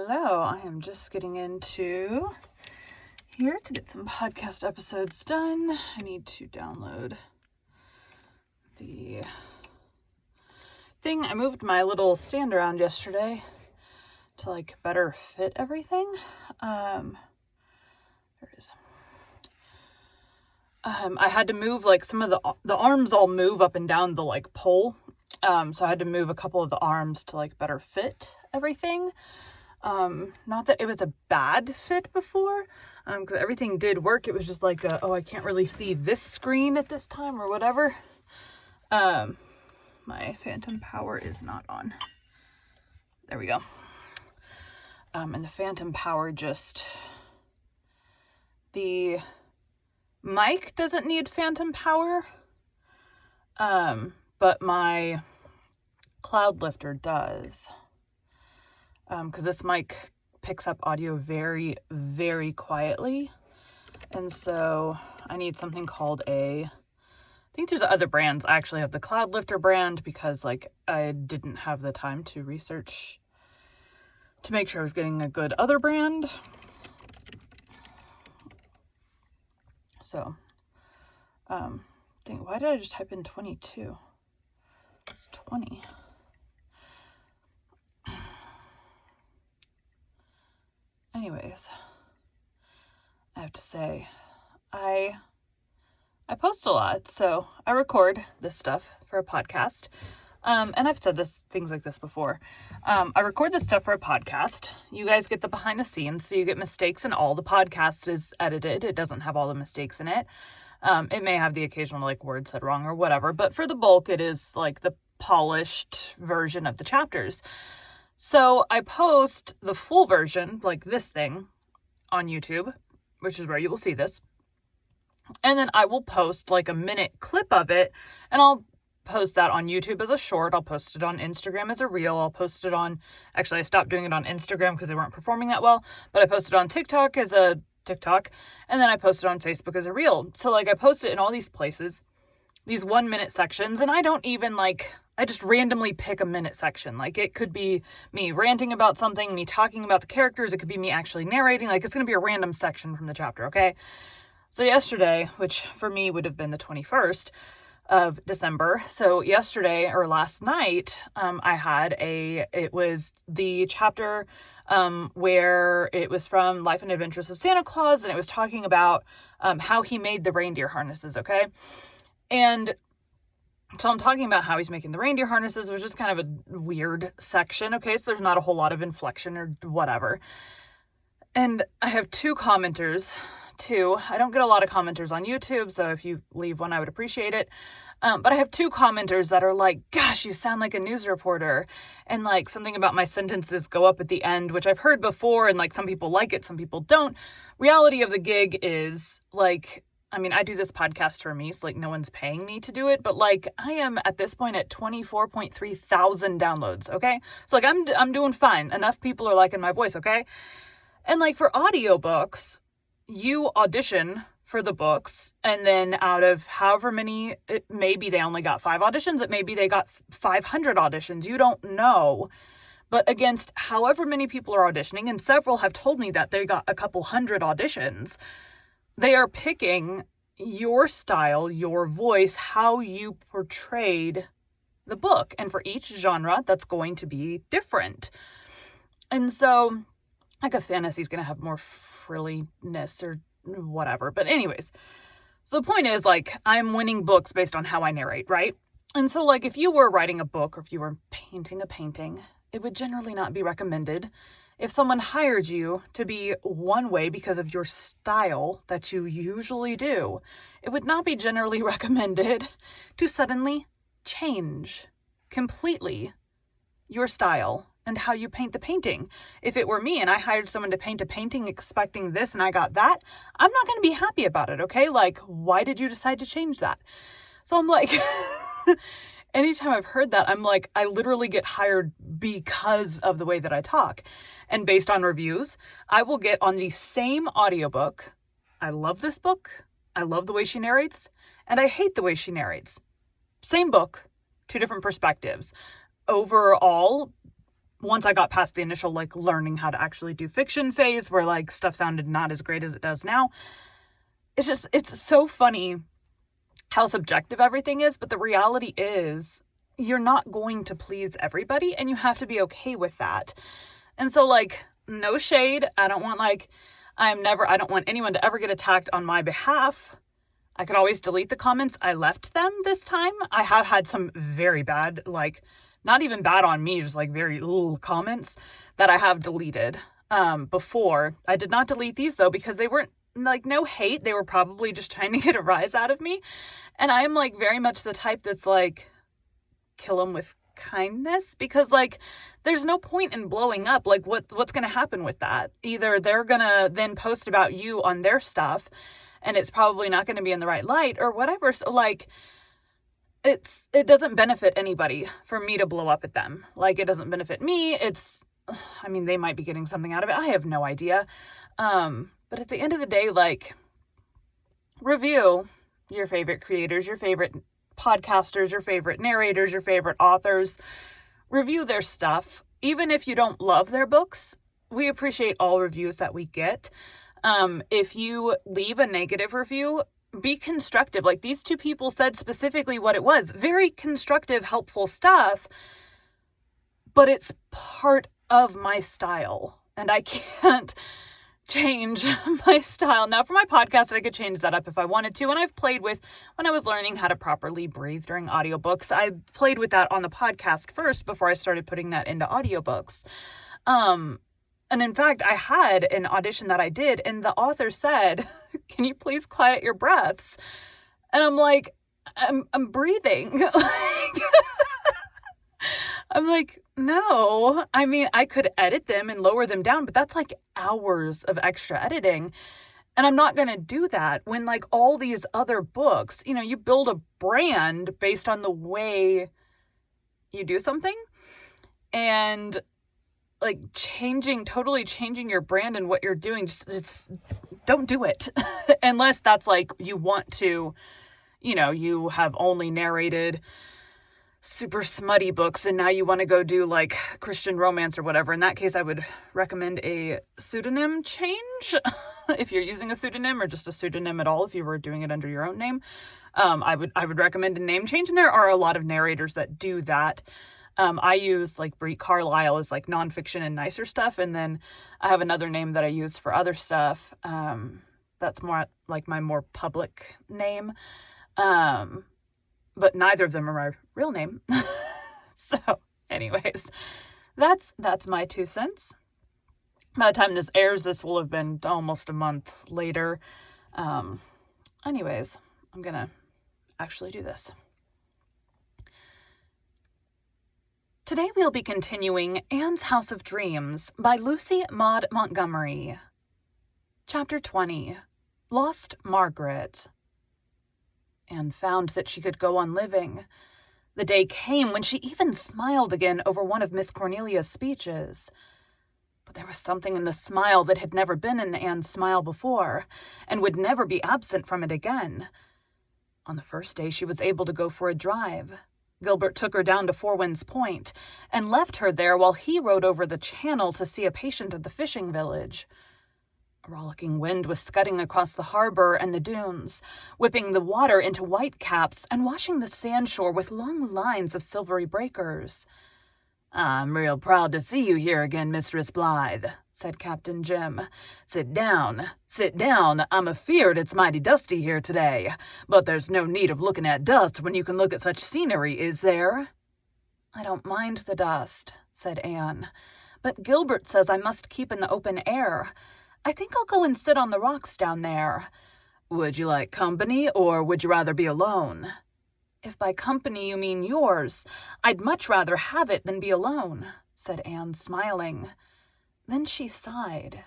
Hello, I am just getting into here to get some podcast episodes done. I need to download the thing. I moved my little stand around yesterday to better fit everything. There it is. I had to move some of the arms all move up and down the pole. So I had to move a couple of the arms to better fit everything. Not that it was a bad fit before, because everything did work. It was just I can't really see this screen at this time or whatever. My phantom power is not on. There we go. And the phantom power the mic doesn't need phantom power, but my cloud lifter does. Because this mic picks up audio very, very quietly. And so I need something called I think there's other brands. I actually have the Cloud Lifter brand because I didn't have the time to research to make sure I was getting a good other brand. So, why did I just type in 22? It's 20. Anyways, I have to say, I post a lot, so I record this stuff for a podcast. And I've said things like this before. I record this stuff for a podcast. You guys get the behind the scenes, so you get mistakes, and all the podcast is edited. It doesn't have all the mistakes in it. It may have the occasional word said wrong or whatever, but for the bulk, it is the polished version of the chapters. So I post the full version, this thing, on YouTube, which is where you will see this. And then I will post a minute clip of it, and I'll post that on YouTube as a short. I'll post it on Instagram as a reel. I'll post it on, actually I stopped doing it on Instagram because they weren't performing that well, but I posted on TikTok as a TikTok, and then I posted on Facebook as a reel. So I post it in all these places, these 1 minute sections, and I don't even I just randomly pick a minute section. It could be me ranting about something, me talking about the characters. It could be me actually narrating. It's going to be a random section from the chapter, okay? So yesterday, which for me would have been the 21st of December. So yesterday or last night, it was the chapter where it was from Life and Adventures of Santa Claus, and it was talking about how he made the reindeer harnesses, okay? And so I'm talking about how he's making the reindeer harnesses, which is kind of a weird section, okay? So there's not a whole lot of inflection or whatever. And I have two commenters, I don't get a lot of commenters on YouTube, so if you leave one, I would appreciate it. But I have two commenters that are gosh, you sound like a news reporter. And something about my sentences go up at the end, which I've heard before, and some people like it, some people don't. Reality of the gig is I do this podcast for me, so no one's paying me to do it, but I am at this point at 24.3 thousand downloads, okay? So I'm doing fine. Enough people are liking my voice, okay? And for audiobooks, you audition for the books, and then out of however many, maybe they only got 5 auditions, it maybe they got 500 auditions, you don't know. But against however many people are auditioning, and several have told me that they got a couple hundred auditions, they are picking your style, your voice, how you portrayed the book. And for each genre, that's going to be different. And so, a fantasy is going to have more frilliness or whatever. But anyways, so the point is, I'm winning books based on how I narrate, right? And so, if you were writing a book or if you were painting a painting, it would generally not be recommended if someone hired you to be one way because of your style that you usually do. It would not be generally recommended to suddenly change completely your style and how you paint the painting. If it were me and I hired someone to paint a painting expecting this and I got that, I'm not going to be happy about it, okay? Why did you decide to change that? So I'm anytime I've heard that, I'm I literally get hired because of the way that I talk. And based on reviews, I will get on the same audiobook. I love this book. I love the way she narrates. And I hate the way she narrates. Same book, two different perspectives. Overall, once I got past the initial, like, learning how to actually do fiction phase, where, like, stuff sounded not as great as it does now, it's so funny how subjective everything is, but the reality is you're not going to please everybody, and you have to be okay with that. And so, like, no shade. I don't want anyone to ever get attacked on my behalf. I could always delete the comments. I left them this time. I have had some very bad, like, not even bad on me, just like very little comments that I have deleted before. I did not delete these though, because they weren't, like, no hate. They were probably just trying to get a rise out of me. And I am, like, very much the type that's like, kill them with kindness, because, like, there's no point in blowing up. Like, what's going to happen with that? Either they're going to then post about you on their stuff, and it's probably not going to be in the right light or whatever. So, like, it doesn't benefit anybody for me to blow up at them. Like, it doesn't benefit me. They might be getting something out of it. I have no idea. But at the end of the day, like, review your favorite creators, your favorite podcasters, your favorite narrators, your favorite authors. Review their stuff. Even if you don't love their books, we appreciate all reviews that we get. If you leave a negative review, be constructive. Like, these two people said specifically what it was. Very constructive, helpful stuff. But it's part of my style. And I can't change my style. Now, for my podcast, I could change that up if I wanted to. And I've played with, when I was learning how to properly breathe during audiobooks, I played with that on the podcast first before I started putting that into audiobooks. And in fact, I had an audition that I did, and the author said, "Can you please quiet your breaths?" And I'm like, I'm breathing. I'm like, no. I mean, I could edit them and lower them down, but that's like hours of extra editing. And I'm not going to do that when, like, all these other books, you build a brand based on the way you do something. And, like, totally changing your brand and what you're doing, just don't do it. Unless that's, like, you want to, you have only narrated super smutty books and now you want to go do, like, Christian romance or whatever. In that case, I would recommend a pseudonym change if you're using a pseudonym, or just a pseudonym at all if you were doing it under your own name. I would recommend a name change, and there are a lot of narrators that do that. I use, like, Brie Carlisle as, like, nonfiction and nicer stuff, and then I have another name that I use for other stuff. That's more like my more public name. But neither of them are my real name. So, anyways, that's my 2 cents. By the time this airs, this will have been almost a month later. Anyways, I'm gonna actually do this. Today we'll be continuing Anne's House of Dreams by Lucy Maud Montgomery. Chapter 20, Lost Margaret. Anne found that she could go on living. The day came when she even smiled again over one of Miss Cornelia's speeches. But there was something in the smile that had never been in Anne's smile before, and would never be absent from it again. On the first day she was able to go for a drive. Gilbert took her down to Four Winds Point, and left her there while he rode over the channel to see a patient at the fishing village. A rollicking wind was scudding across the harbor and the dunes, whipping the water into white caps and washing the sand shore with long lines of silvery breakers. "I'm real proud to see you here again, Mistress Blythe," said Captain Jim. Sit down. I'm afeard it's mighty dusty here today, but there's no need of looking at dust when you can look at such scenery, is there?" "I don't mind the dust," said Anne, "but Gilbert says I must keep in the open air. I think I'll go and sit on the rocks down there." "Would you like company, or would you rather be alone?" "If by company you mean yours, I'd much rather have it than be alone," said Anne, smiling. Then she sighed.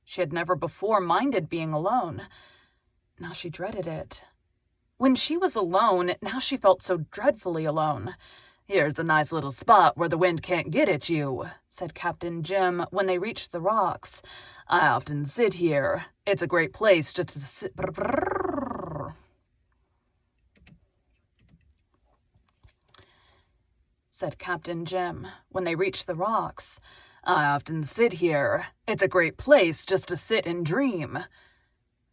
She had never before minded being alone. Now she dreaded it. When she was alone, now she felt so dreadfully alone. "Here's a nice little spot where the wind can't get at you," said Captain Jim when they reached the rocks. "I often sit here. It's a great place just to sit." said Captain Jim when they reached the rocks. "I often sit here. It's a great place just to sit and dream."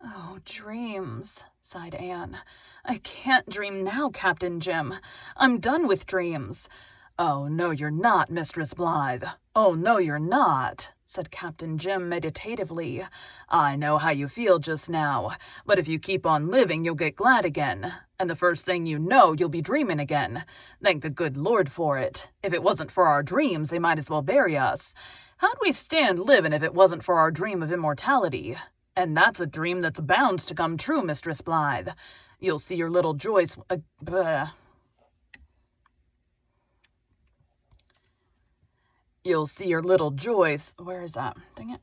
"Oh, dreams," sighed Anne. "I can't dream now, Captain Jim. I'm done with dreams." "Oh, no, you're not, Mistress Blythe. Oh, no, you're not," said Captain Jim meditatively. "I know how you feel just now, but if you keep on living, you'll get glad again. And the first thing you know, you'll be dreaming again. Thank the good Lord for it. If it wasn't for our dreams, they might as well bury us. How'd we stand living if it wasn't for our dream of immortality? And that's a dream that's bound to come true, Mistress Blythe. You'll see your little Joyce... You'll see your little Joyce... Where is that? Dang it.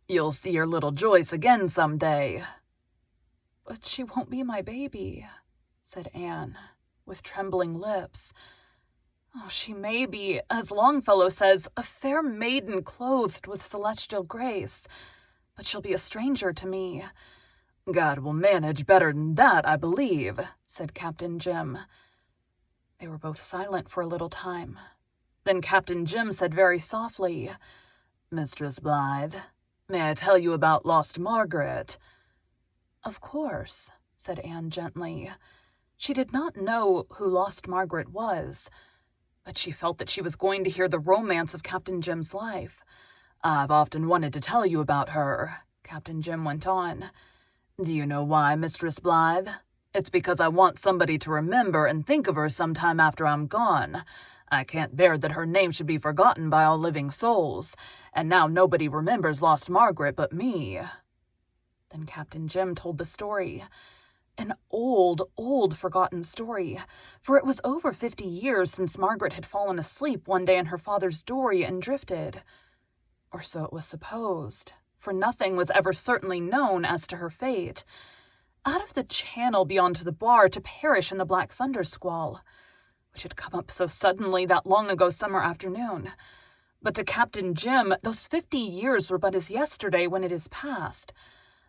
You'll see your little Joyce again someday." "But she won't be my baby," said Anne, with trembling lips. "Oh, she may be, as Longfellow says, a fair maiden clothed with celestial grace, but she'll be a stranger to me." "God will manage better than that, I believe," said Captain Jim. They were both silent for a little time. Then Captain Jim said very softly, "Mistress Blythe, may I tell you about lost Margaret?" "Of course," said Anne gently. She did not know who lost Margaret was, but she felt that she was going to hear the romance of Captain Jim's life. "I've often wanted to tell you about her," Captain Jim went on. "Do you know why, Mistress Blythe? It's because I want somebody to remember and think of her sometime after I'm gone. I can't bear that her name should be forgotten by all living souls, and now nobody remembers lost Margaret but me." Then Captain Jim told the story. An old, old forgotten story, for it was over 50 years since Margaret had fallen asleep one day in her father's dory and drifted. Or so it was supposed, for nothing was ever certainly known as to her fate. Out of the channel beyond the bar to perish in the black thunder squall, which had come up so suddenly that long ago summer afternoon. But to Captain Jim, those 50 years were but as yesterday when it is past.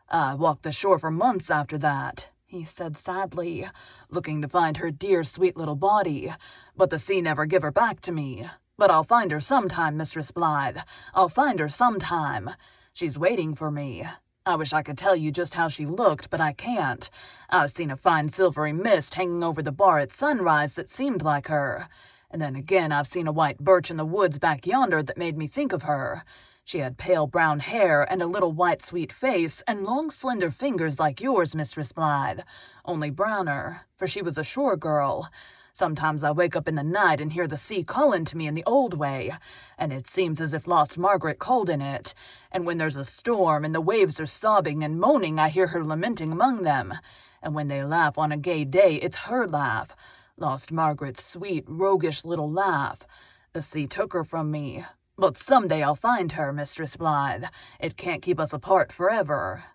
"I walked the shore for months after that," he said sadly, "looking to find her dear sweet little body, but the sea never give her back to me. But I'll find her sometime, Mistress Blythe. I'll find her sometime. She's waiting for me. I wish I could tell you just how she looked, but I can't. I've seen a fine silvery mist hanging over the bar at sunrise that seemed like her. And then again I've seen a white birch in the woods back yonder that made me think of her. She had pale brown hair and a little white sweet face and long slender fingers like yours, Mistress Blythe, only browner, for she was a shore girl. Sometimes I wake up in the night and hear the sea calling to me in the old way, and it seems as if lost Margaret called in it. And when there's a storm and the waves are sobbing and moaning, I hear her lamenting among them. And when they laugh on a gay day, it's her laugh, lost Margaret's sweet, roguish little laugh. The sea took her from me, but someday I'll find her, Mistress Blythe. It can't keep us apart forever."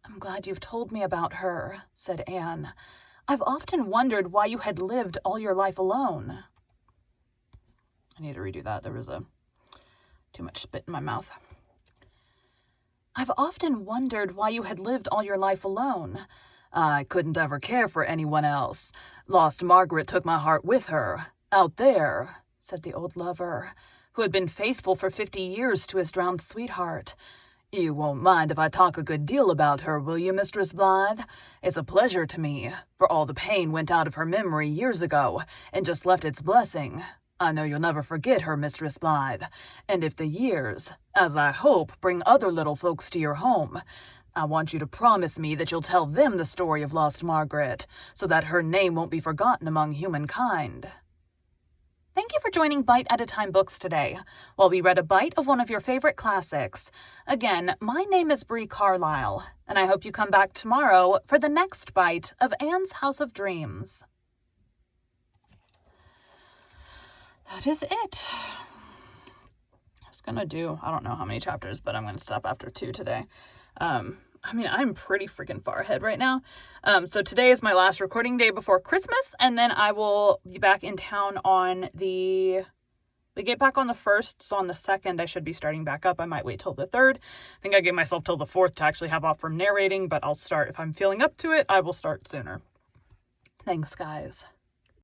"I'm glad you've told me about her," said Anne. "I've often wondered why you had lived all your life alone." I need to redo that. There was too much spit in my mouth. "I've often wondered why you had lived all your life alone." "I couldn't ever care for anyone else. Lost Margaret took my heart with her, out there," said the old lover, who had been faithful for 50 years to his drowned sweetheart. "You won't mind if I talk a good deal about her, will you, Mistress Blythe? It's a pleasure to me, for all the pain went out of her memory years ago, and just left its blessing. I know you'll never forget her, Mistress Blythe, and if the years, as I hope, bring other little folks to your home, I want you to promise me that you'll tell them the story of lost Margaret, so that her name won't be forgotten among humankind." Thank you for joining Bite at a Time Books today, while we read a bite of one of your favorite classics. Again, my name is Bree Carlisle, and I hope you come back tomorrow for the next bite of Anne's House of Dreams. That is it. I was gonna do, I don't know how many chapters, but I'm gonna stop after 2 today. I'm pretty freaking far ahead right now. So today is my last recording day before Christmas, and then I will be back in town on we get back on the 1st, so on the 2nd I should be starting back up. I might wait till the 3rd. I think I gave myself till the 4th to actually have off from narrating, but I'll start, if I'm feeling up to it, I will start sooner. Thanks, guys.